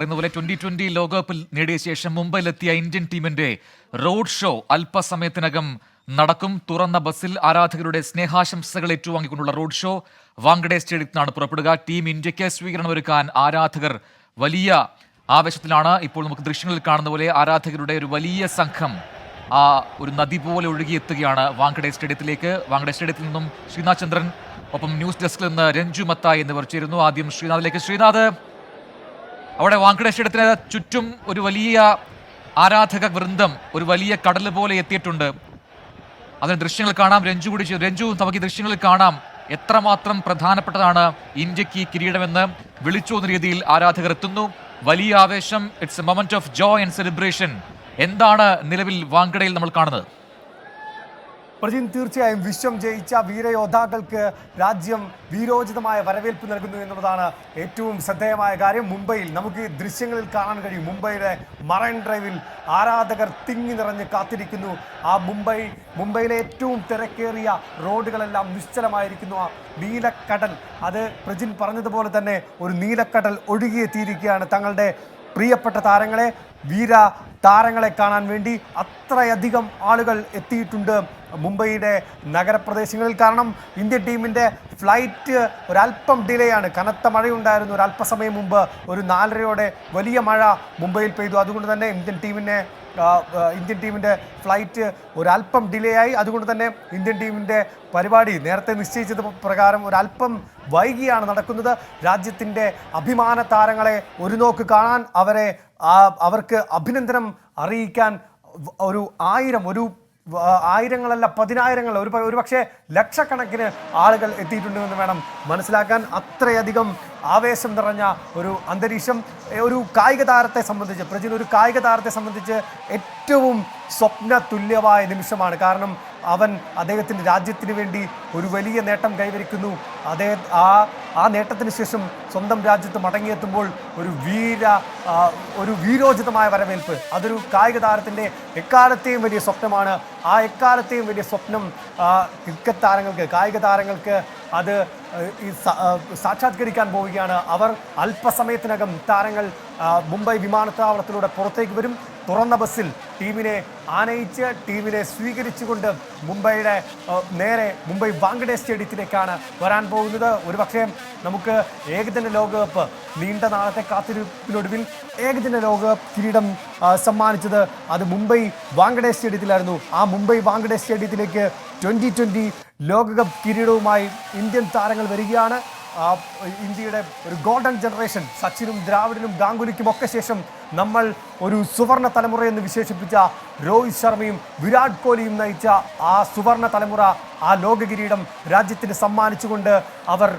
പോലെ 2020 ലോകകപ്പിൽ നേടിയ ശേഷം മുംബൈയിലെത്തിയ ഇന്ത്യൻ ടീമിന്റെ റോഡ് ഷോ അല്പസമയത്തിനകം നടക്കും. തുറന്ന ബസ്സിൽ ആരാധകരുടെ സ്നേഹാശംസകൾ ഏറ്റുവാങ്ങിക്കൊണ്ടുള്ള റോഡ് ഷോ വാങ്കഡെ സ്റ്റേഡിയത്തിലാണ് പുറപ്പെടുക. ടീം ഇന്ത്യക്ക് സ്വീകരണമൊരുക്കാൻ ആരാധകർ വലിയ ആവേശത്തിലാണ്. ഇപ്പോൾ നമുക്ക് ദൃശ്യങ്ങളിൽ കാണുന്ന പോലെ ആരാധകരുടെ ഒരു വലിയ സംഘം ഒരു നദി പോലെ ഒഴുകിയെത്തുകയാണ് വാങ്കഡെ സ്റ്റേഡിയത്തിലേക്ക്. വാങ്കഡെ സ്റ്റേഡിയത്തിൽ നിന്നും ശ്രീനാഥ് ചന്ദ്രൻ, ഒപ്പം ന്യൂസ് ഡെസ്കിൽ നിന്ന് രഞ്ജു മത്തായി എന്നിവർ ചേരുന്നു. ആദ്യം ശ്രീനാഥിലേക്ക്. ശ്രീനാഥ്, അവിടെ വാങ്കഡെ സ്റ്റേഡിയത്തിന് ചുറ്റും ഒരു വലിയ ആരാധക വൃന്ദം ഒരു വലിയ കടൽ പോലെ എത്തിയിട്ടുണ്ട്. അതിന് ദൃശ്യങ്ങൾ കാണാം. രഞ്ജു നമുക്ക് ഈ ദൃശ്യങ്ങളിൽ കാണാം എത്രമാത്രം പ്രധാനപ്പെട്ടതാണ് ഇന്ത്യക്ക് കിരീടമെന്ന്. വിളിച്ചു എന്ന രീതിയിൽ ആരാധകർ എത്തുന്നു. വലിയ ആവേശം. It's A moment of Joy and celebration. എന്താണ് നിലവിൽ വാങ്കഡയിൽ നമ്മൾ കാണുന്നത്? പ്രജിൻ, തീർച്ചയായും വിശ്വം ജയിച്ച വീരയോദ്ധാക്കൾക്ക് രാജ്യം വീരോചിതമായ വരവേൽപ്പ് നൽകുന്നു എന്നുള്ളതാണ് ഏറ്റവും ശ്രദ്ധേയമായ കാര്യം. മുംബൈയിൽ നമുക്ക് ഈ ദൃശ്യങ്ങളിൽ കാണാൻ കഴിയും. മുംബൈയുടെ മറൈൻ ഡ്രൈവിൽ ആരാധകർ തിങ്ങി നിറഞ്ഞ് കാത്തിരിക്കുന്നു. ആ മുംബൈയിലെ ഏറ്റവും തിരക്കേറിയ റോഡുകളെല്ലാം നിശ്ചലമായിരിക്കുന്നു. ആ നീലക്കടൽ, അത് പ്രജിൻ പറഞ്ഞതുപോലെ തന്നെ ഒരു നീലക്കടൽ ഒഴുകിയെത്തിയിരിക്കുകയാണ് തങ്ങളുടെ പ്രിയപ്പെട്ട താരങ്ങളെ, വീര താരങ്ങളെ കാണാൻ വേണ്ടി. അത്രയധികം ആളുകൾ എത്തിയിട്ടുണ്ട് മുംബൈയുടെ നഗരപ്രദേശങ്ങളിൽ. കാരണം ഇന്ത്യൻ ടീമിൻ്റെ ഫ്ലൈറ്റ് ഒരല്പം ഡിലേ ആണ്. കനത്ത മഴയുണ്ടായിരുന്നു. ഒരല്പസമയം മുമ്പ് ഒരു 4:30 വലിയ മഴ മുംബൈയിൽ പെയ്തു. അതുകൊണ്ട് തന്നെ ഇന്ത്യൻ ടീമിൻ്റെ ഫ്ലൈറ്റ് ഒരല്പം ഡിലേ ആയി. അതുകൊണ്ട് തന്നെ ഇന്ത്യൻ ടീമിൻ്റെ പരിപാടി നേരത്തെ നിശ്ചയിച്ചത് പ്രകാരം ഒരല്പം വൈകിയാണ് നടക്കുന്നത്. രാജ്യത്തിൻ്റെ അഭിമാന താരങ്ങളെ ഒരു നോക്ക് കാണാൻ, അവർക്ക് അഭിനന്ദനം അറിയിക്കാൻ ആയിരങ്ങളല്ല പതിനായിരങ്ങൾ, ഒരു പക്ഷേ ലക്ഷക്കണക്കിന് ആളുകൾ എത്തിയിട്ടുണ്ടെന്ന് വേണം മനസ്സിലാക്കാൻ. അത്രയധികം ആവേശം നിറഞ്ഞ ഒരു അന്തരീക്ഷം. ഒരു കായിക താരത്തെ സംബന്ധിച്ച് ഏറ്റവും സ്വപ്ന തുല്യമായ നിമിഷമാണ്. കാരണം അദ്ദേഹത്തിൻ്റെ രാജ്യത്തിന് വേണ്ടി ഒരു വലിയ നേട്ടം കൈവരിക്കുന്നു. ആ നേട്ടത്തിന് ശേഷം സ്വന്തം രാജ്യത്ത് മടങ്ങിയെത്തുമ്പോൾ ഒരു വീരോചിതമായ വരവേൽപ്പ്, അതൊരു കായിക താരത്തിൻ്റെ എക്കാലത്തെയും വലിയ സ്വപ്നമാണ്. ആ എക്കാലത്തെയും വലിയ സ്വപ്നം ക്രിക്കറ്റ് താരങ്ങൾക്ക്, കായിക താരങ്ങൾക്ക് അത് സാക്ഷാത്കരിക്കാൻ പോവുകയാണ്. അവർ അല്പസമയത്തിനകം താരങ്ങൾ മുംബൈ വിമാനത്താവളത്തിലൂടെ പുറത്തേക്ക് വരും. തുറന്ന ബസ്സിൽ ടീമിനെ ആനയിച്ച് ടീമിനെ സ്വീകരിച്ചുകൊണ്ട് മുംബൈ വാങ്കഡെ സ്റ്റേഡിയത്തിലേക്കാണ് വരാൻ പോകുന്നത്. ഒരുപക്ഷെ നമുക്ക് ഏകദിന ലോകകപ്പ്, നീണ്ട നാളത്തെ കാത്തിരിപ്പിനൊടുവിൽ ഏകദിന ലോകകപ്പ് കിരീടം സമ്മാനിച്ചത് അത് മുംബൈ വാങ്കഡെ സ്റ്റേഡിയത്തിലായിരുന്നു. ആ മുംബൈ വാങ്കഡെ സ്റ്റേഡിയത്തിലേക്ക് 2020 ലോകകപ്പ് കിരീടവുമായി ഇന്ത്യൻ താരങ്ങൾ വരികയാണ്. ഇന്ത്യയുടെ ഒരു ഗോൾഡൻ ജനറേഷൻ, സച്ചിനും ദ്രാവിഡിനും ഗാംഗുലിക്കും ഒക്കെ ശേഷം നമ്മൾ ഒരു സുവർണ തലമുറയെന്ന് വിശേഷിപ്പിച്ച രോഹിത് ശർമ്മയും വിരാട് കോഹ്ലിയും നയിച്ച ആ സുവർണ തലമുറ ആ ലോക കിരീടം രാജ്യത്തിന് സമ്മാനിച്ചുകൊണ്ട് അവർ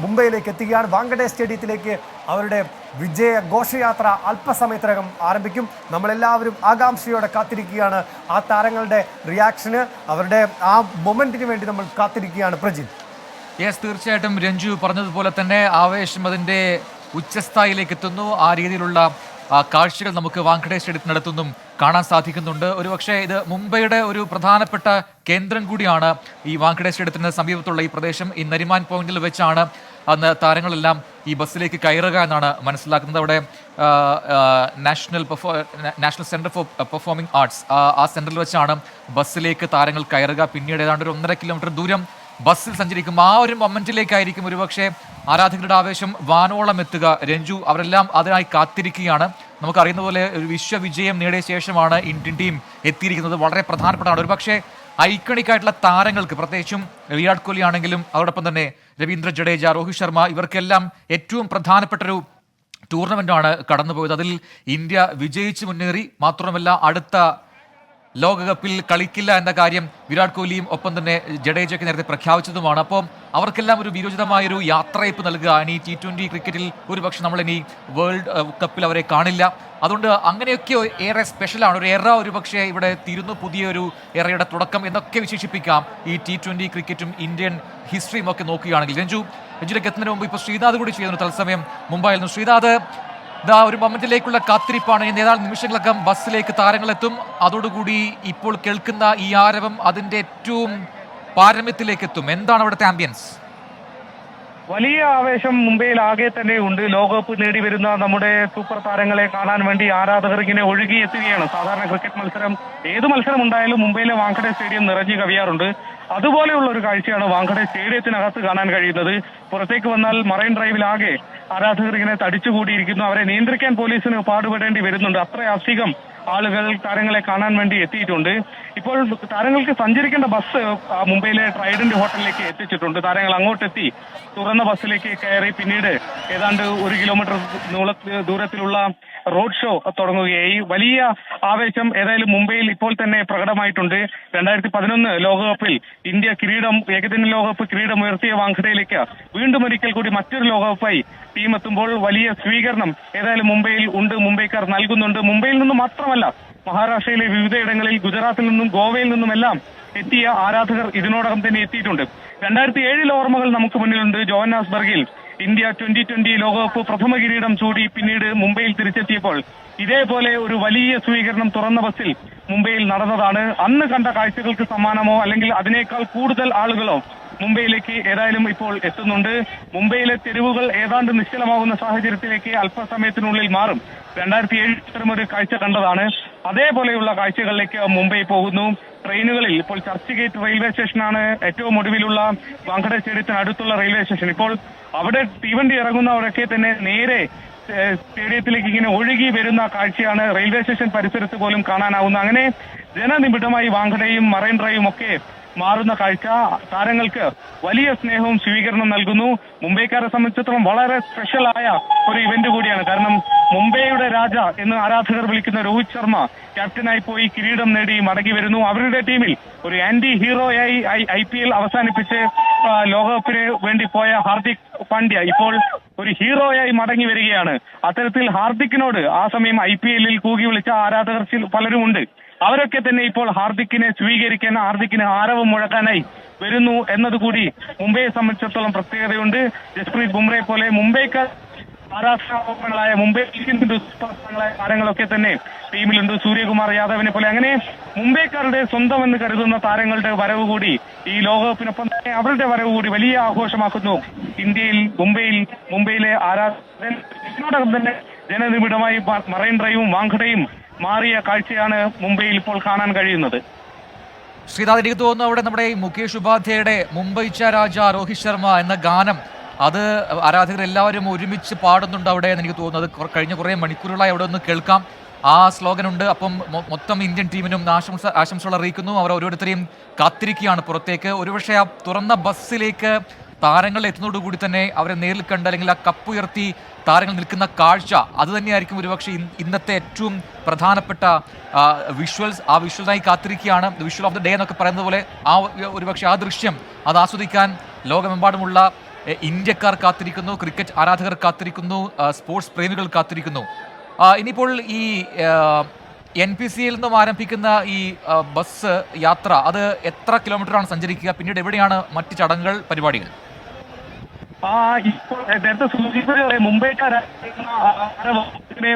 മുംബൈയിലേക്ക് എത്തുകയാണ്. വാങ്കഡെ സ്റ്റേഡിയത്തിലേക്ക് അവരുടെ വിജയ ഘോഷയാത്ര അല്പസമയത്തിനകം ആരംഭിക്കും. നമ്മളെല്ലാവരും ആകാംക്ഷയോടെ കാത്തിരിക്കുകയാണ് ആ താരങ്ങളുടെ റിയാക്ഷന്, അവരുടെ ആ മൊമെന്റിന് വേണ്ടി നമ്മൾ കാത്തിരിക്കുകയാണ്. പ്രജിൻ. യെസ്, തീർച്ചയായിട്ടും രഞ്ജു പറഞ്ഞതുപോലെ തന്നെ ആവേശം അതിൻ്റെ ഉച്ചസ്ഥായിലേക്ക് എത്തുന്നു. ആ രീതിയിലുള്ള കാഴ്ചകൾ നമുക്ക് വാങ്കഡെ സ്റ്റേഡിയത്തിനടുത്തൊന്നും കാണാൻ സാധിക്കുന്നുണ്ട്. ഒരുപക്ഷെ ഇത് മുംബൈയുടെ ഒരു പ്രധാനപ്പെട്ട കേന്ദ്രം കൂടിയാണ്. ഈ വാങ്കഡെ സ്റ്റേഡിയത്തിന് സമീപത്തുള്ള ഈ പ്രദേശം, ഈ നരിമാൻ പോയിന്റിൽ വെച്ചാണ് അന്ന് താരങ്ങളെല്ലാം ഈ ബസ്സിലേക്ക് കയറുക എന്നാണ് മനസ്സിലാക്കുന്നത്. അവിടെ national centre for performing arts, ആ സെൻറ്ററിൽ വെച്ചാണ് ബസ്സിലേക്ക് താരങ്ങൾ കയറുക. പിന്നീട് ഏതാണ്ട് ഒരു 1.5 കിലോമീറ്റർ ദൂരം ബസ്സിൽ സഞ്ചരിക്കും. ആ ഒരു മൊമെന്റിലേക്കായിരിക്കും ഒരുപക്ഷെ ആരാധകരുടെ ആവേശം വാനോളം എത്തുക. രഞ്ജു, അവരെല്ലാം അതിനായി കാത്തിരിക്കുകയാണ്. നമുക്കറിയുന്ന പോലെ ഒരു വിശ്വവിജയം നേടിയ ശേഷമാണ് ഇന്ത്യൻ ടീം എത്തിയിരിക്കുന്നത്. വളരെ പ്രധാനപ്പെട്ടതാണ്. ഒരുപക്ഷെ ഐക്കണിക് ആയിട്ടുള്ള താരങ്ങൾക്ക്, പ്രത്യേകിച്ചും വിരാട് കോഹ്ലി ആണെങ്കിലും അതോടൊപ്പം തന്നെ രവീന്ദ്ര ജഡേജ, രോഹിത് ശർമ്മ, ഇവർക്കെല്ലാം ഏറ്റവും പ്രധാനപ്പെട്ടൊരു ടൂർണമെൻ്റാണ് കടന്നുപോയത്. അതിൽ ഇന്ത്യ വിജയിച്ച് മുന്നേറി. മാത്രമല്ല അടുത്ത ലോകകപ്പിൽ കളിക്കില്ല എന്ന കാര്യം വിരാട് കോഹ്ലിയും ഒപ്പം തന്നെ ജഡേജയ്ക്ക് നേരത്തെ പ്രഖ്യാപിച്ചതുമാണ്. അപ്പോൾ അവർക്കെല്ലാം ഒരു വീരോചിതമായൊരു യാത്രയപ്പ് നൽകുക. ഇനി T20 ക്രിക്കറ്റിൽ ഒരുപക്ഷെ നമ്മളിനി വേൾഡ് കപ്പിൽ അവരെ കാണില്ല. അതുകൊണ്ട് അങ്ങനെയൊക്കെ ഏറെ സ്പെഷ്യലാണ്. ഒരു എറ ഒരുപക്ഷെ ഇവിടെ തീരുന്നു, പുതിയൊരു എറയുടെ തുടക്കം എന്നൊക്കെ വിശേഷിപ്പിക്കാം ഈ T20 ക്രിക്കറ്റും ഇന്ത്യൻ ഹിസ്റ്ററിയും ഒക്കെ നോക്കുകയാണെങ്കിൽ. രഞ്ജുലേക്ക് എത്തുന്നതിന് മുമ്പ് ഇപ്പോൾ ശ്രീനാഥ് കൂടി ചെയ്യുന്നു തത്സമയം മുംബൈയിൽ. ശ്രീനാഥ്, ഒരു മൊമെന്റിലേക്കുള്ള കാത്തിരിപ്പാണ്. ഏതാനും നിമിഷങ്ങളൊക്കെ ബസ്സിലേക്ക് താരങ്ങളെത്തും. അതോടുകൂടി ഇപ്പോൾ കേൾക്കുന്ന ഈ ആരവം അതിൻ്റെ ഏറ്റവും പാരമ്യത്തിലേക്ക് എത്തും. എന്താണ് അവിടുത്തെ ആംബിയൻസ്? വലിയ ആവേശം മുംബൈയിൽ ആകെ തന്നെ ഉണ്ട്. ലോകകപ്പ് നേടി വരുന്ന നമ്മുടെ സൂപ്പർ താരങ്ങളെ കാണാൻ വേണ്ടി ആരാധകർ ഇങ്ങനെ ഒഴുകിയെത്തുകയാണ്. സാധാരണ ക്രിക്കറ്റ് മത്സരം, ഏത് മത്സരം ഉണ്ടായാലും മുംബൈയിലെ വാങ്കഡെ സ്റ്റേഡിയം നിറഞ്ഞു കവിയാറുണ്ട്. അതുപോലെയുള്ള ഒരു കാഴ്ചയാണ് വാങ്കഡെ സ്റ്റേഡിയത്തിനകത്ത് കാണാൻ കഴിയുന്നത്. പുറത്തേക്ക് വന്നാൽ മറൈൻ ഡ്രൈവിലാകെ ആരാധകർ ഇങ്ങനെ തടിച്ചുകൂടിയിരിക്കുന്നു. അവരെ നിയന്ത്രിക്കാൻ പോലീസിന് പാടുപെടേണ്ടി വരുന്നുണ്ട്. അത്രയധികം ആളുകൾ താരങ്ങളെ കാണാൻ വേണ്ടി എത്തിയിട്ടുണ്ട്. ഇപ്പോൾ താരങ്ങൾക്ക് സഞ്ചരിക്കേണ്ട ബസ് മുംബൈയിലെ ട്രൈഡന്റ് ഹോട്ടലിലേക്ക് എത്തിച്ചിട്ടുണ്ട്. താരങ്ങൾ അങ്ങോട്ടെത്തി തുറന്ന ബസ്സിലേക്ക് കയറി പിന്നീട് ഏതാണ്ട് 1 കിലോമീറ്റർ ദൂരത്തിലുള്ള റോഡ് ഷോ തുടങ്ങുകയായി. വലിയ ആവേശം ഏതായാലും മുംബൈയിൽ ഇപ്പോൾ തന്നെ പ്രകടമായിട്ടുണ്ട്. 2011 ലോകകപ്പിൽ ഇന്ത്യ ഏകദിന ലോകകപ്പ് കിരീടം ഉയർത്തിയ വാങ്കഡയിലേക്ക് വീണ്ടും ഒരിക്കൽ കൂടി മറ്റൊരു ലോകകപ്പായി ടീം എത്തുമ്പോൾ വലിയ സ്വീകരണം ഏതായാലും മുംബൈയിൽ ഉണ്ട്. മുംബൈക്കാർ നൽകുന്നുണ്ട്. മുംബൈയിൽ നിന്നും മാത്രമല്ല, മഹാരാഷ്ട്രയിലെ വിവിധയിടങ്ങളിൽ, ഗുജറാത്തിൽ നിന്നും ഗോവയിൽ നിന്നുമെല്ലാം എത്തിയ ആരാധകർ ഇതിനോടകം തന്നെ എത്തിയിട്ടുണ്ട്. 2007 ഓർമ്മകൾ നമുക്ക് മുന്നിലുണ്ട്. ജോഹന്നാസ്ബർഗിൽ ഇന്ത്യ 2020 ലോകകപ്പ് പ്രഥമ കിരീടം ചൂടി പിന്നീട് മുംബൈയിൽ തിരിച്ചെത്തിയപ്പോൾ ഇതേപോലെ ഒരു വലിയ സ്വീകരണം തുറന്ന ബസ്സിൽ മുംബൈയിൽ നടന്നതാണ്. അന്ന് കണ്ട കാഴ്ചകൾക്ക് സമാനമോ അല്ലെങ്കിൽ അതിനേക്കാൾ കൂടുതൽ ആളുകളോ മുംബൈയിലേക്ക് ഏതായാലും ഇപ്പോൾ എത്തുന്നുണ്ട്. മുംബൈയിലെ തെരുവുകൾ ഏതാണ്ട് നിശ്ചലമാകുന്ന സാഹചര്യത്തിലേക്ക് അല്പസമയത്തിനുള്ളിൽ മാറും. 2007 ഇത്തരമൊരു കാഴ്ച കണ്ടതാണ്. അതേപോലെയുള്ള കാഴ്ചകളിലേക്ക് മുംബൈ പോകുന്നു. ട്രെയിനുകളിൽ ഇപ്പോൾ ചർച്ച് ഗേറ്റ് റെയിൽവേ സ്റ്റേഷനാണ് ഏറ്റവും ഒടുവിലുള്ള വാങ്കഡെ സ്റ്റേഡിയത്തിന് അടുത്തുള്ള റെയിൽവേ സ്റ്റേഷൻ. ഇപ്പോൾ അവിടെ തീവണ്ടി ഇറങ്ങുന്നവരൊക്കെ തന്നെ നേരെ സ്റ്റേഡിയത്തിലേക്ക് ഇങ്ങനെ ഒഴുകി വരുന്ന കാഴ്ചയാണ് റെയിൽവേ സ്റ്റേഷൻ പരിസരത്ത് പോലും കാണാനാവുന്നത്. അങ്ങനെ ജനനിബിഡമായി വാങ്കഡയും മറൈൻ ഡ്രൈവും ഒക്കെ മാറുന്ന കാഴ്ച താരങ്ങൾക്ക് വലിയ സ്നേഹവും സ്വീകരണം നൽകുന്നു. മുംബൈക്കാരെ സംബന്ധിച്ചിടത്തോളം വളരെ സ്പെഷ്യലായ ഒരു ഇവന്റ് കൂടിയാണ്. കാരണം മുംബൈയുടെ രാജ എന്ന് ആരാധകർ വിളിക്കുന്ന രോഹിത് ശർമ്മ ക്യാപ്റ്റനായി പോയി കിരീടം നേടി മടങ്ങി വരുന്നു. അവരുടെ ടീമിൽ ഒരു ആന്റി ഹീറോയായി IPL അവസാനിപ്പിച്ച് ലോകകപ്പിന് വേണ്ടി പോയ ഹാർദിക് പാണ്ഡ്യ ഇപ്പോൾ ഒരു ഹീറോയായി മടങ്ങി വരികയാണ്. അത്തരത്തിൽ ഹാർദിക്കിനോട് ആ സമയം IPL കൂകി വിളിച്ച ആരാധകർ പലരുമുണ്ട്. അവരൊക്കെ തന്നെ ഇപ്പോൾ ഹാർദിക്കിനെ സ്വീകരിക്കാൻ, ഹാർദിക്കിന് ആരവം മുഴക്കാനായി വരുന്നു എന്നതുകൂടി മുംബൈയെ സംബന്ധിച്ചിടത്തോളം പ്രത്യേകതയുണ്ട്. ജസ്പ്രീത് ബുംറയെ പോലെ മുംബൈക്കാർ ആരാധനായ മുംബൈ ഇന്ത്യൻസ് താരങ്ങളൊക്കെ തന്നെ ടീമിലുണ്ട്. സൂര്യകുമാർ യാദവിനെ പോലെ അങ്ങനെ മുംബൈക്കാരുടെ സ്വന്തം എന്ന് കരുതുന്ന താരങ്ങളുടെ വരവ് കൂടി ഈ ലോകകപ്പിനൊപ്പം തന്നെ അവരുടെ വരവ് കൂടി വലിയ ആഘോഷമാക്കുന്നു. മുംബൈയിലെ ആരാധകർ ഇതിനോടകം തന്നെ ജനനിബിഡമായി മറൈൻ ഡ്രൈവും വാങ്കഡയും മാറിയ കാഴ്ചയാണ് മുംബൈയിൽ ഇപ്പോൾ കാണാൻ കഴിയുന്നത്. ശ്രീനാഥ്, എനിക്ക് തോന്നുന്നു അവിടെ നമ്മുടെ ഈ മുകേഷ് ഉപാധ്യായയുടെ മുംബൈ ച രാജ രോഹിത് ശർമ്മ എന്ന ഗാനം അത് ആരാധകർ എല്ലാവരും ഒരുമിച്ച് പാടുന്നുണ്ട് അവിടെ എന്ന് എനിക്ക് തോന്നുന്നത്. കഴിഞ്ഞ കുറേ മണിക്കൂറുകളായി അവിടെ ഒന്ന് കേൾക്കാം. ആ സ്ലോഗൻ ഉണ്ട്. അപ്പം മൊത്തം ഇന്ത്യൻ ടീമിനും ആശംസകൾ അറിയിക്കുന്നു. അവർ ഓരോരുത്തരെയും കാത്തിരിക്കുകയാണ് പുറത്തേക്ക്. ഒരുപക്ഷെ ആ തുറന്ന ബസ്സിലേക്ക് താരങ്ങൾ എത്തുന്നതോടുകൂടി തന്നെ അവരെ നേരിൽ കണ്ട് അല്ലെങ്കിൽ ആ കപ്പുയർത്തി താരങ്ങൾ നിൽക്കുന്ന കാഴ്ച അത് തന്നെയായിരിക്കും ഒരുപക്ഷെ ഇന്നത്തെ ഏറ്റവും പ്രധാനപ്പെട്ട വിഷ്വൽസ്. ആ വിഷ്വൽസായി കാത്തിരിക്കുകയാണ്. വിഷ്വൽ ഓഫ് ദ ഡേ എന്നൊക്കെ പറയുന്നത് പോലെ ഒരുപക്ഷെ ആ ദൃശ്യം അത് ആസ്വദിക്കാൻ ലോകമെമ്പാടുമുള്ള ഇന്ത്യക്കാർ കാത്തിരിക്കുന്നു, ക്രിക്കറ്റ് ആരാധകർ കാത്തിരിക്കുന്നു, സ്പോർട്സ് പ്രേമികൾ കാത്തിരിക്കുന്നു. ഇനിയിപ്പോൾ ഈ NPCയിൽ നിന്നും ആരംഭിക്കുന്ന ഈ ബസ് യാത്ര അത് എത്ര കിലോമീറ്ററാണ് സഞ്ചരിക്കുക? പിന്നീട് എവിടെയാണ് മറ്റ് ചടങ്ങുകൾ, പരിപാടികൾ? ഇപ്പോൾ നേരത്തെ സൂചിപ്പിച്ചത്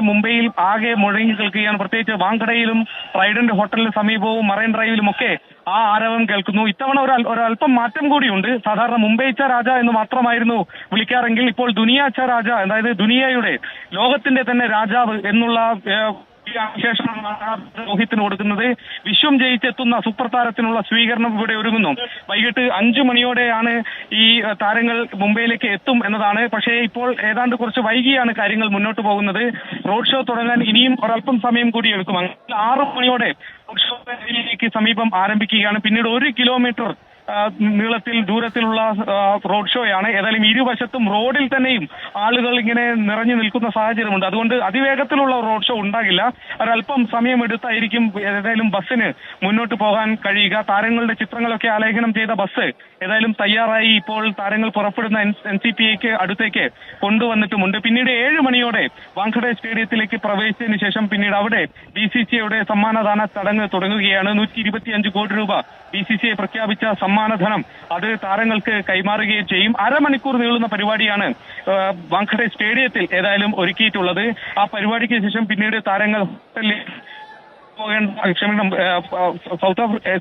മുംബൈയിൽ ആകെ മുഴങ്ങി കേൾക്കുകയാണ്. പ്രത്യേകിച്ച് വാങ്കഡയിലും ട്രൈഡന്റ് ഹോട്ടലിന് സമീപവും മറൈൻ ഡ്രൈവിലും ഒക്കെ ആ ആരവം കേൾക്കുന്നു. ഇത്തവണ ഒരല്പം മാറ്റം കൂടിയുണ്ട്. സാധാരണ മുംബൈ ച രാജ എന്ന് മാത്രമായിരുന്നു വിളിക്കാറെങ്കിൽ ഇപ്പോൾ ദുനിയ ച രാജ, അതായത് ദുനിയയുടെ ലോകത്തിന്റെ തന്നെ രാജാവ് എന്നുള്ള രോഹിത്തിന് കൊടുക്കുന്നത്. വിശ്വം ജയിച്ചെത്തുന്ന സൂപ്പർ താരത്തിനുള്ള സ്വീകരണം ഇവിടെ ഒരുങ്ങുന്നു. വൈകിട്ട് 5 മണിയോടെയാണ് ഈ താരങ്ങൾ മുംബൈയിലേക്ക് എത്തും എന്നതാണ്. പക്ഷേ ഇപ്പോൾ ഏതാണ്ട് കുറച്ച് വൈകിയാണ് കാര്യങ്ങൾ മുന്നോട്ട് പോകുന്നത്. റോഡ് ഷോ തുടങ്ങാൻ ഇനിയും ഒരല്പം സമയം കൂടി എടുക്കും. 6 മണിയോടെ റോഡ് ഷോ സമീപം ആരംഭിക്കുകയാണ്. പിന്നീട് 1 കിലോമീറ്റർ ദൂരത്തിലുള്ള റോഡ് ഷോയാണ്. ഏതായാലും ഇരുവശത്തും റോഡിൽ തന്നെയും ആളുകൾ ഇങ്ങനെ നിറഞ്ഞു നിൽക്കുന്ന സാഹചര്യമുണ്ട്. അതുകൊണ്ട് അതിവേഗത്തിലുള്ള റോഡ് ഷോ ഉണ്ടാകില്ല. ഒരല്പം സമയമെടുത്തായിരിക്കും ഏതായാലും ബസ്സിന് മുന്നോട്ട് പോകാൻ കഴിയുക. താരങ്ങളുടെ ചിത്രങ്ങളൊക്കെ ആലേഖനം ചെയ്ത ബസ് ഏതായാലും തയ്യാറായി ഇപ്പോൾ താരങ്ങൾ പുറപ്പെടുന്ന NCPAക്ക് അടുത്തേക്ക് കൊണ്ടുവന്നിട്ടുമുണ്ട്. പിന്നീട് 7 മണിയോടെ വാങ്കഡെ സ്റ്റേഡിയത്തിലേക്ക് പ്രവേശിച്ചതിന് ശേഷം പിന്നീട് അവിടെ BCCIയുടെ സമ്മാനദാന ചടങ്ങ് തുടങ്ങുകയാണ്. 125 കോടി രൂപ BCCI പ്രഖ്യാപിച്ച സമ്മാനധനം അത് താരങ്ങൾക്ക് കൈമാറുകയും ചെയ്യും. അരമണിക്കൂർ നീളുന്ന പരിപാടിയാണ് വാങ്കഡെ സ്റ്റേഡിയത്തിൽ ഏതായാലും ഒരുക്കിയിട്ടുള്ളത്. ആ പരിപാടിക്ക് ശേഷം പിന്നീട് താരങ്ങൾ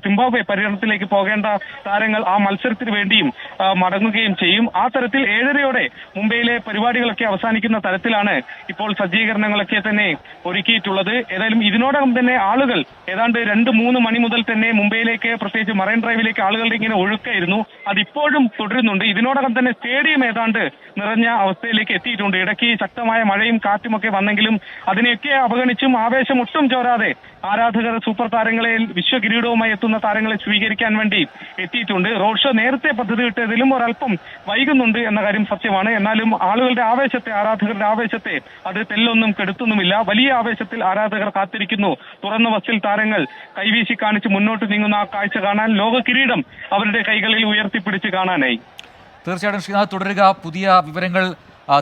സിംബാബ്വെ പര്യടനത്തിലേക്ക് പോകേണ്ട താരങ്ങൾ ആ മത്സരത്തിന് വേണ്ടിയും മടങ്ങുകയും ചെയ്യും. ആ തരത്തിൽ 7:30 മുംബൈയിലെ പരിപാടികളൊക്കെ അവസാനിക്കുന്ന തരത്തിലാണ് ഇപ്പോൾ സജ്ജീകരണങ്ങളൊക്കെ തന്നെ ഒരുക്കിയിട്ടുള്ളത്. ഏതായാലും ഇതിനോടകം തന്നെ ആളുകൾ ഏതാണ്ട് 2-3 മണി മുതൽ തന്നെ മുംബൈയിലേക്ക്, പ്രത്യേകിച്ച് മറൈൻ ഡ്രൈവിലേക്ക് ആളുകളുടെ ഇങ്ങനെ ഒഴുക്കായിരുന്നു. അതിപ്പോഴും തുടരുന്നുണ്ട്. ഇതിനോടകം തന്നെ സ്റ്റേഡിയം ഏതാണ്ട് നിറഞ്ഞ അവസ്ഥയിലേക്ക് എത്തിയിട്ടുണ്ട്. ഇടയ്ക്ക് ശക്തമായ മഴയും കാറ്റുമൊക്കെ വന്നെങ്കിലും അതിനെയൊക്കെ അവഗണിച്ചും ആവേശം ഒട്ടും ചോരാതെ ആരാധകർ സൂപ്പർ താരങ്ങളെ, വിശ്വകിരീടവുമായി എത്തുന്ന താരങ്ങളെ സ്വീകരിക്കാൻ വേണ്ടി എത്തിയിട്ടുണ്ട്. റോഡ് ഷോ നേരത്തെ പദ്ധതിയിട്ടതിലും ഒരല്പം വൈകുന്നുണ്ട് എന്ന കാര്യം സത്യമാണ്. എന്നാലും ആളുകളുടെ ആവേശത്തെ, ആരാധകരുടെ ആവേശത്തെ അത് തെല്ലൊന്നും കെടുത്തുന്നുമില്ല. വലിയ ആവേശത്തിൽ ആരാധകർ കാത്തിരിക്കുന്നു. തുറന്ന ബസ്സിൽ താരങ്ങൾ കൈവീശി കാണിച്ച് മുന്നോട്ട് നീങ്ങുന്ന ആ കാഴ്ച കാണാൻ, ലോക കിരീടം അവരുടെ കൈകളിൽ ഉയർത്തിപ്പിടിച്ച് കാണാനായി. തീർച്ചയായിട്ടും ശ്രീനാഥ് തുടരുക, പുതിയ വിവരങ്ങൾ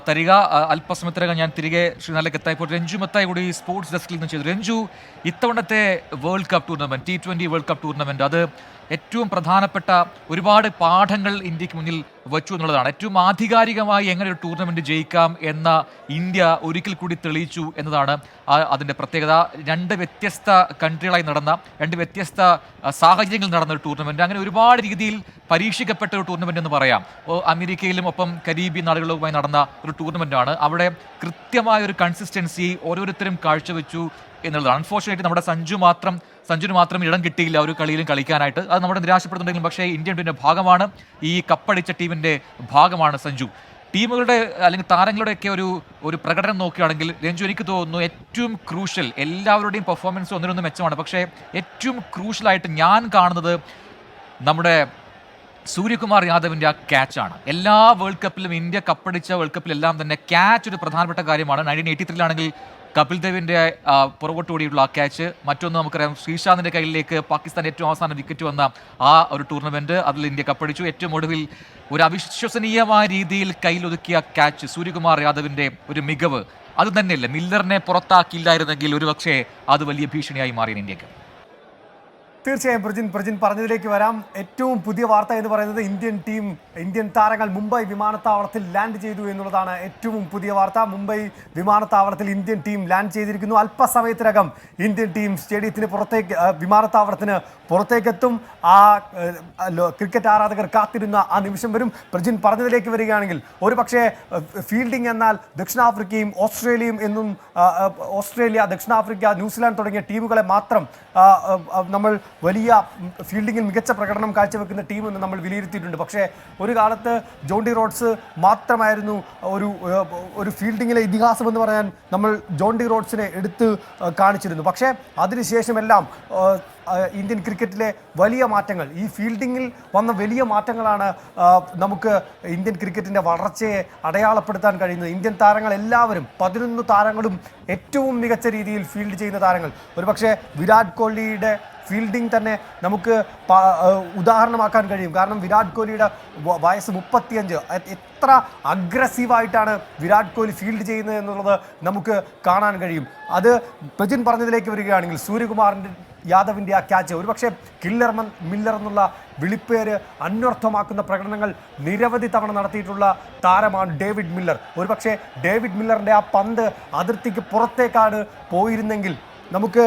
തരിക. അല്പസമയത്തിനകം ഞാൻ തിരികെ ശ്രീനാഥിലേക്ക് എത്തായപ്പോൾ രഞ്ജു മത്തായി കൂടി സ്പോർട്സ് ഡെസ്കിൽ നിന്ന് ചെയ്തു. രഞ്ജു, ഇത്തവണത്തെ world cup tournament, T20 world cup tournament, അത് ഏറ്റവും പ്രധാനപ്പെട്ട ഒരുപാട് പാഠങ്ങൾ ഇന്ത്യക്ക് മുന്നിൽ വച്ചു എന്നുള്ളതാണ്. ഏറ്റവും ആധികാരികമായി എങ്ങനെ ഒരു ടൂർണമെന്റ് ജയിക്കാം എന്ന ഇന്ത്യ ഒരിക്കൽ കൂടി തെളിയിച്ചു എന്നതാണ് അതിൻ്റെ പ്രത്യേകത. 2 വ്യത്യസ്ത കൺട്രികളായി നടന്ന, 2 വ്യത്യസ്ത സാഹചര്യങ്ങളിൽ നടന്ന ഒരു ടൂർണമെന്റ്, അങ്ങനെ ഒരുപാട് രീതിയിൽ പരീക്ഷിക്കപ്പെട്ട ഒരു ടൂർണമെന്റ് എന്ന് പറയാം. അമേരിക്കയിലും ഒപ്പം കരീബിയൻ നാടുകളുമായി നടന്ന ഒരു ടൂർണമെന്റാണ്. അവിടെ കൃത്യമായ ഒരു കൺസിസ്റ്റൻസി ഓരോരുത്തരും കാഴ്ചവെച്ചു എന്നുള്ളതാണ്. അൺഫോർച്ചുനേറ്റ്ലി നമ്മുടെ സഞ്ജുവിന് മാത്രം ഇടം കിട്ടിയില്ല ഒരു കളിയിലും കളിക്കാനായിട്ട്. അത് നമ്മുടെ നിരാശപ്പെടുന്നുണ്ടെങ്കിലും പക്ഷേ ഇന്ത്യൻ ടീമിൻ്റെ ഭാഗമാണ്, ഈ കപ്പടിച്ച ടീമിൻ്റെ ഭാഗമാണ് സഞ്ജു. ടീമുകളുടെ അല്ലെങ്കിൽ താരങ്ങളുടെയൊക്കെ ഒരു പ്രകടനം നോക്കുകയാണെങ്കിൽ രഞ്ജു, എനിക്ക് തോന്നുന്നു ഏറ്റവും ക്രൂഷ്യൽ, എല്ലാവരുടെയും പെർഫോമൻസ് ഒന്നിനൊന്ന് മെച്ചമാണ്, പക്ഷേ ഏറ്റവും ക്രൂഷ്യലായിട്ട് ഞാൻ കാണുന്നത് നമ്മുടെ സൂര്യകുമാർ യാദവിൻ്റെ ആ ക്യാച്ചാണ്. എല്ലാ വേൾഡ് കപ്പിലും, ഇന്ത്യ കപ്പടിച്ച വേൾഡ് കപ്പിലെല്ലാം തന്നെ ക്യാച്ച് ഒരു പ്രധാനപ്പെട്ട കാര്യമാണ്. 1983 കപിൽ ദേവിൻ്റെ പുറകോട്ട് കൂടിയുള്ള ആ ക്യാച്ച്. മറ്റൊന്ന് നമുക്കറിയാം, ശ്രീശാന്തിൻ്റെ കയ്യിലേക്ക് പാകിസ്ഥാൻ ഏറ്റവും അവസാനം വിക്കറ്റ് വന്ന ആ ഒരു ടൂർണമെൻറ്റ്, അതിൽ ഇന്ത്യ കപ്പടിച്ചു. ഏറ്റവും ഒടുവിൽ ഒരു അവിശ്വസനീയമായ രീതിയിൽ കയ്യിലൊതുക്കിയ ക്യാച്ച്, സൂര്യകുമാർ യാദവിൻ്റെ ഒരു മികവ് അത് തന്നെയല്ല. മില്ലറിനെ പുറത്താക്കിയില്ലായിരുന്നെങ്കിൽ ഒരുപക്ഷേ അത് വലിയ ഭീഷണിയായി മാറിയ ഇന്ത്യക്ക്. തീർച്ചയായും പ്രജിൻ പറഞ്ഞതിലേക്ക് വരാം. ഏറ്റവും പുതിയ വാർത്ത എന്ന് പറയുന്നത് ഇന്ത്യൻ താരങ്ങൾ മുംബൈ വിമാനത്താവളത്തിൽ ലാൻഡ് ചെയ്തു എന്നുള്ളതാണ് ഏറ്റവും പുതിയ വാർത്ത. മുംബൈ വിമാനത്താവളത്തിൽ ഇന്ത്യൻ ടീം ലാൻഡ് ചെയ്തിരിക്കുന്നു. അല്പസമയത്തിനകം ഇന്ത്യൻ ടീം സ്റ്റേഡിയത്തിന് പുറത്തേക്ക്, വിമാനത്താവളത്തിന് പുറത്തേക്കെത്തും. ആ ക്രിക്കറ്റ് ആരാധകർ കാത്തിരുന്ന ആ നിമിഷം വരും. പ്രജിൻ പറഞ്ഞതിലേക്ക് വരികയാണെങ്കിൽ, ഒരു പക്ഷേ ഫീൽഡിംഗ് എന്നാൽ ദക്ഷിണാഫ്രിക്കയും ഓസ്ട്രേലിയയും എന്നും, ഓസ്ട്രേലിയ, ദക്ഷിണാഫ്രിക്ക, ന്യൂസിലാൻഡ് തുടങ്ങിയ ടീമുകളെ മാത്രം നമ്മൾ വലിയ ഫീൽഡിങ്ങിൽ മികച്ച പ്രകടനം കാഴ്ചവെക്കുന്ന ടീമെന്ന് നമ്മൾ വിലയിരുത്തിയിട്ടുണ്ട്. പക്ഷേ ഒരു കാലത്ത് ജോണ്ടി റോഡ്സ് മാത്രമായിരുന്നു ഒരു ഫീൽഡിങ്ങിലെ ഇതിഹാസം എന്ന് പറയാൻ നമ്മൾ ജോണ്ടി റോഡ്സിനെ എടുത്ത് കാണിച്ചിരുന്നു. പക്ഷേ അതിനുശേഷമെല്ലാം ഇന്ത്യൻ ക്രിക്കറ്റിലെ വലിയ മാറ്റങ്ങൾ, ഈ ഫീൽഡിങ്ങിൽ വന്ന വലിയ മാറ്റങ്ങളാണ് നമുക്ക് ഇന്ത്യൻ ക്രിക്കറ്റിൻ്റെ വളർച്ചയെ അടയാളപ്പെടുത്താൻ കഴിയുന്നത്. ഇന്ത്യൻ താരങ്ങൾ എല്ലാവരും, 11 താരങ്ങളും ഏറ്റവും മികച്ച രീതിയിൽ ഫീൽഡ് ചെയ്യുന്ന താരങ്ങൾ. ഒരുപക്ഷെ വിരാട് കോഹ്ലിയുടെ ഫീൽഡിംഗ് തന്നെ നമുക്ക് ഉദാഹരണമാക്കാൻ കഴിയും. കാരണം വിരാട് കോഹ്ലിയുടെ വയസ്സ് 35. എത്ര അഗ്രസീവായിട്ടാണ് വിരാട് കോഹ്ലി ഫീൽഡ് ചെയ്യുന്നത് എന്നുള്ളത് നമുക്ക് കാണാൻ കഴിയും. അത് പ്രജിൻ പറഞ്ഞതിലേക്ക് വരികയാണെങ്കിൽ, സൂര്യകുമാറിൻ്റെ യാദവിൻ്റെ ആ ക്യാച്ച്, ഒരുപക്ഷെ മില്ലർ എന്നുള്ള വിളിപ്പേര് അന്വർത്ഥമാക്കുന്ന പ്രകടനങ്ങൾ നിരവധി തവണ നടത്തിയിട്ടുള്ള താരമാണ് ഡേവിഡ് മില്ലർ. ഒരുപക്ഷെ ഡേവിഡ് മില്ലറിൻ്റെ ആ പന്ത് അതിർത്തിക്ക് പുറത്തേക്കാണ് പോയിരുന്നെങ്കിൽ നമുക്ക്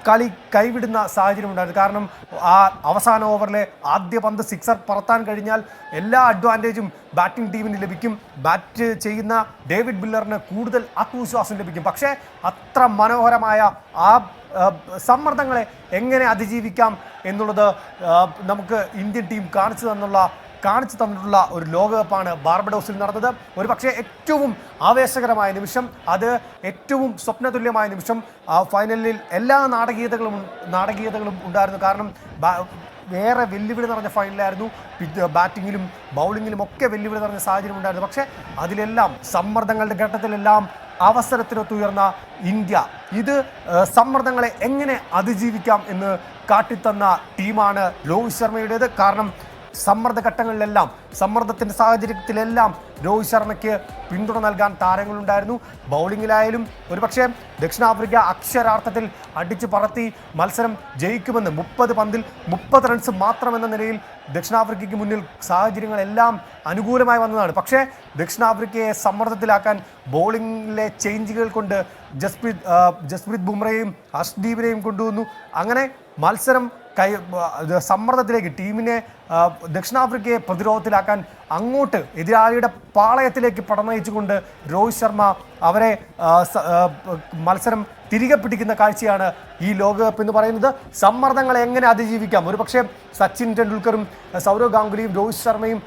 കളി കൈവിടുന്ന സാഹചര്യം ഉണ്ടായിരുന്നു. കാരണം ആ അവസാന ഓവറിലെ ആദ്യ പന്ത് സിക്സർ പറത്താൻ കഴിഞ്ഞാൽ എല്ലാ അഡ്വാൻറ്റേജും ബാറ്റിംഗ് ടീമിന് ലഭിക്കും. ബാറ്റ് ചെയ്യുന്ന ഡേവിഡ് മില്ലറിന് കൂടുതൽ ആത്മവിശ്വാസം ലഭിക്കും. പക്ഷേ അത്ര മനോഹരമായ ആ സമ്മർദ്ദങ്ങളെ എങ്ങനെ അതിജീവിക്കാം എന്നുള്ളത് നമുക്ക് ഇന്ത്യൻ ടീം കാണിച്ചു തന്നിട്ടുള്ള ഒരു ലോകകപ്പാണ് ബാർബഡോസിൽ നടന്നത്. ഒരു പക്ഷേ ഏറ്റവും ആവേശകരമായ നിമിഷം, അത് ഏറ്റവും സ്വപ്നതുല്യമായ നിമിഷം. ഫൈനലിൽ എല്ലാ നാടകീയതകളും ഉണ്ടായിരുന്നു. കാരണം വേറെ വെല്ലുവിളി നിറഞ്ഞ ഫൈനലായിരുന്നു. ബാറ്റിങ്ങിലും ബൗളിങ്ങിലും ഒക്കെ വെല്ലുവിളി നിറഞ്ഞ സാഹചര്യം ഉണ്ടായിരുന്നു. പക്ഷേ അതിലെല്ലാം, സമ്മർദ്ദങ്ങളുടെ ഘട്ടത്തിലെല്ലാം അവസരത്തിനൊത്തുയർന്ന ഇന്ത്യ, ഇത് സമ്മർദ്ദങ്ങളെ എങ്ങനെ അതിജീവിക്കാം എന്ന് കാട്ടിത്തന്ന ടീമാണ് രോഹിത് ശർമ്മയുടേത്. കാരണം സമ്മർദ്ദ ഘട്ടങ്ങളിലെല്ലാം, സമ്മർദ്ദത്തിൻ്റെ സാഹചര്യത്തിലെല്ലാം രോഹിത് ശർമ്മയ്ക്ക് പിന്തുണ നൽകാൻ താരങ്ങളുണ്ടായിരുന്നു. ബൗളിങ്ങിലായാലും ഒരുപക്ഷെ ദക്ഷിണാഫ്രിക്ക അക്ഷരാർത്ഥത്തിൽ അടിച്ചു പറത്തി മത്സരം ജയിക്കുമെന്ന് 30 പന്തിൽ 30 റൺസ് മാത്രമെന്ന നിലയിൽ ദക്ഷിണാഫ്രിക്കയ്ക്ക് മുന്നിൽ സാഹചര്യങ്ങളെല്ലാം അനുകൂലമായി വന്നതാണ്. പക്ഷേ ദക്ഷിണാഫ്രിക്കയെ സമ്മർദ്ദത്തിലാക്കാൻ ബോളിങ്ങിലെ ചേഞ്ചുകൾ കൊണ്ട് ജസ്പ്രീത് ബുംറയെയും ഹർഷ്ദീപിനെയും കൊണ്ടുവന്നു. അങ്ങനെ മത്സരം സമ്മർദ്ദത്തിലേക്ക് ടീമിനെ ദക്ഷിണാഫ്രിക്കയെ പ്രതിരോധത്തിലാക്കാൻ അങ്ങോട്ട് എതിരാളിയുടെ പാളയത്തിലേക്ക് പടനയിച്ചുകൊണ്ട് രോഹിത് ശർമ്മ അവരെ മത്സരം തിരികെ പിടിക്കുന്ന കാഴ്ചയാണ് ഈ ലോകകപ്പ് എന്ന് പറയുന്നത്. സമ്മർദ്ദങ്ങളെ എങ്ങനെ അതിജീവിക്കാം? ഒരുപക്ഷെ സച്ചിൻ ടെണ്ടുൽക്കറും സൗരവ് ഗാംഗുലിയും രോഹിത് ശർമ്മയും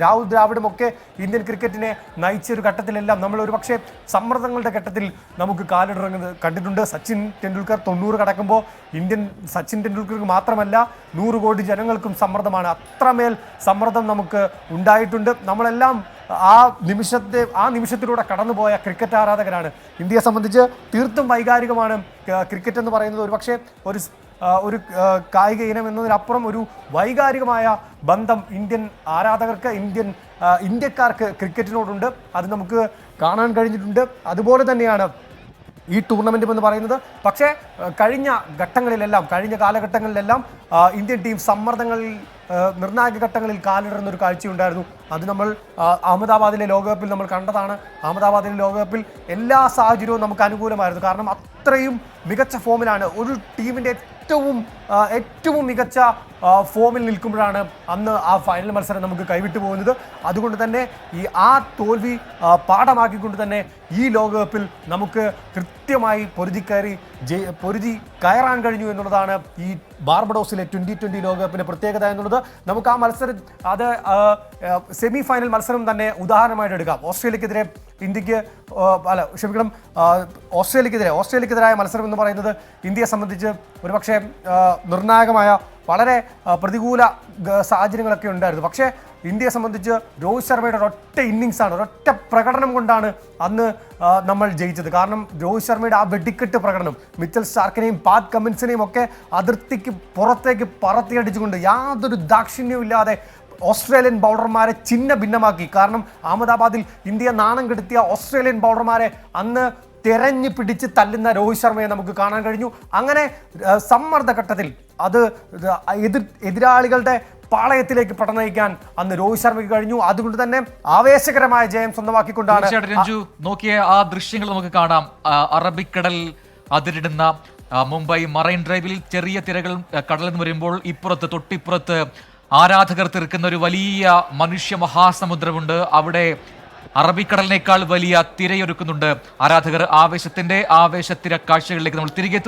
രാഹുൽ ദ്രാവിഡും ഒക്കെ ഇന്ത്യൻ ക്രിക്കറ്റിനെ നയിച്ച ഒരു ഘട്ടത്തിലെല്ലാം നമ്മൾ ഒരുപക്ഷെ സമ്മർദ്ദങ്ങളുടെ ഘട്ടത്തിൽ നമുക്ക് കാലിടറുന്നത് കണ്ടിട്ടുണ്ട്. സച്ചിൻ ടെണ്ടുൽക്കർ 90 കടക്കുമ്പോൾ സച്ചിൻ ടെണ്ടുൽക്കർക്ക് മാത്രമല്ല 100 കോടി ജനങ്ങൾക്കും സമ്മർദ്ദമാണ്. അത്രമേൽ സമ്മർദ്ദം നമുക്ക് ഉണ്ടായിട്ടുണ്ട്. നമ്മളെല്ലാം ആ നിമിഷത്തിലൂടെ കടന്നുപോയ ക്രിക്കറ്റ് ആരാധകരാണ്. ഇന്ത്യയെ സംബന്ധിച്ച് തീർത്തും വൈകാരികമാണ് ക്രിക്കറ്റ് എന്ന് പറയുന്നത്. ഒരുപക്ഷെ ഒരു കായിക ഇനം എന്നതിനപ്പുറം ഒരു വൈകാരികമായ ബന്ധം ഇന്ത്യൻ ആരാധകർക്ക്, ഇന്ത്യക്കാർക്ക് ക്രിക്കറ്റിനോടുണ്ട്. അത് നമുക്ക് കാണാൻ കഴിഞ്ഞിട്ടുണ്ട്. അതുപോലെ തന്നെയാണ് ഈ ടൂർണമെൻറ്റും എന്ന് പറയുന്നത്. പക്ഷേ കഴിഞ്ഞ കാലഘട്ടങ്ങളിലെല്ലാം ഇന്ത്യൻ ടീം സമ്മർദ്ദങ്ങളിൽ നിർണായക ഘട്ടങ്ങളിൽ കാലിടുന്ന ഒരു കാഴ്ചയുണ്ടായിരുന്നു. അത് നമ്മൾ അഹമ്മദാബാദിലെ ലോകകപ്പിൽ നമ്മൾ കണ്ടതാണ്. അഹമ്മദാബാദിലെ ലോകകപ്പിൽ എല്ലാ സാഹചര്യവും നമുക്ക് അനുകൂലമായിരുന്നു. കാരണം അത്രയും മികച്ച ഫോമിലാണ് ഒരു ടീമിൻ്റെ ഏറ്റവും മികച്ച ഫോമിൽ നിൽക്കുമ്പോഴാണ് അന്ന് ആ ഫൈനൽ മത്സരം നമുക്ക് കൈവിട്ടു പോകുന്നത്. അതുകൊണ്ട് തന്നെ ആ തോൽവി പാഠമാക്കിക്കൊണ്ട് തന്നെ ഈ ലോകകപ്പിൽ നമുക്ക് കൃത്യമായി പൊരുതി കയറാൻ കഴിഞ്ഞു എന്നുള്ളതാണ് ഈ ബാർബഡോസിലെ 2020 ലോകകപ്പിൻ്റെ പ്രത്യേകത എന്നുള്ളത്. നമുക്ക് ആ മത്സരം സെമി ഫൈനൽ മത്സരം തന്നെ ഉദാഹരണമായിട്ട് എടുക്കാം. ഓസ്ട്രേലിയക്കെതിരായ മത്സരം എന്ന് പറയുന്നത് ഇന്ത്യയെ സംബന്ധിച്ച് ഒരുപക്ഷെ നിർണായകമായ വളരെ പ്രതികൂല സാഹചര്യങ്ങളൊക്കെ ഉണ്ടായിരുന്നു. പക്ഷേ ഇന്ത്യയെ സംബന്ധിച്ച് രോഹിത് ശർമ്മയുടെ ഒരൊറ്റ ഇന്നിങ്സാണ്, ഒരൊറ്റ പ്രകടനം കൊണ്ടാണ് അന്ന് നമ്മൾ ജയിച്ചത്. കാരണം രോഹിത് ശർമ്മയുടെ ആ വെടിക്കെട്ട് പ്രകടനം മിച്ചൽ സ്റ്റാർക്കിനെയും പാറ്റ് കമ്മിൻസിനെയും ഒക്കെ അതിർത്തിക്ക് പുറത്തേക്ക് പറത്തിയടിച്ചുകൊണ്ട് യാതൊരു ദാക്ഷിണ്യവും ഇല്ലാതെ ഓസ്ട്രേലിയൻ ബൗളർമാരെ ചിഹ്ന ഭിന്നമാക്കി. കാരണം അഹമ്മദാബാദിൽ ഇന്ത്യ നാണം കെടുത്തിയ ഓസ്ട്രേലിയൻ ബൗളർമാരെ അന്ന് തെരഞ്ഞു പിടിച്ച് തല്ലുന്ന രോഹിത് ശർമ്മയെ നമുക്ക് കാണാൻ കഴിഞ്ഞു. അങ്ങനെ സമ്മർദ്ദ ഘട്ടത്തിൽ അത് എതിരാളികളുടെ പാളയത്തിലേക്ക് പടനയിക്കാൻ അന്ന് രോഹിത് ശർമ്മയ്ക്ക് കഴിഞ്ഞു. അതുകൊണ്ട് തന്നെ ആവേശകരമായ ജയം സ്വന്തമാക്കിക്കൊണ്ടാണ്. രഞ്ജു നോക്കിയ ആ ദൃശ്യങ്ങൾ നമുക്ക് കാണാം. അറബിക്കടൽ അതിരിടുന്ന മുംബൈ മറൈൻ ഡ്രൈവിൽ ചെറിയ തിരകൾ കടലിൽ നിന്ന് വരുമ്പോൾ തൊട്ടിപ്പുറത്ത് ആരാധകർ തീർക്കുന്ന ഒരു വലിയ മനുഷ്യ മഹാസമുദ്രമുണ്ട്. അവിടെ അറബിക്കടലിനേക്കാൾ വലിയ തിരയൊരുക്കുന്നുണ്ട് ആരാധകർ. ആവേശത്തിര കാഴ്ചകളിലേക്ക് നമ്മൾ തിരികെ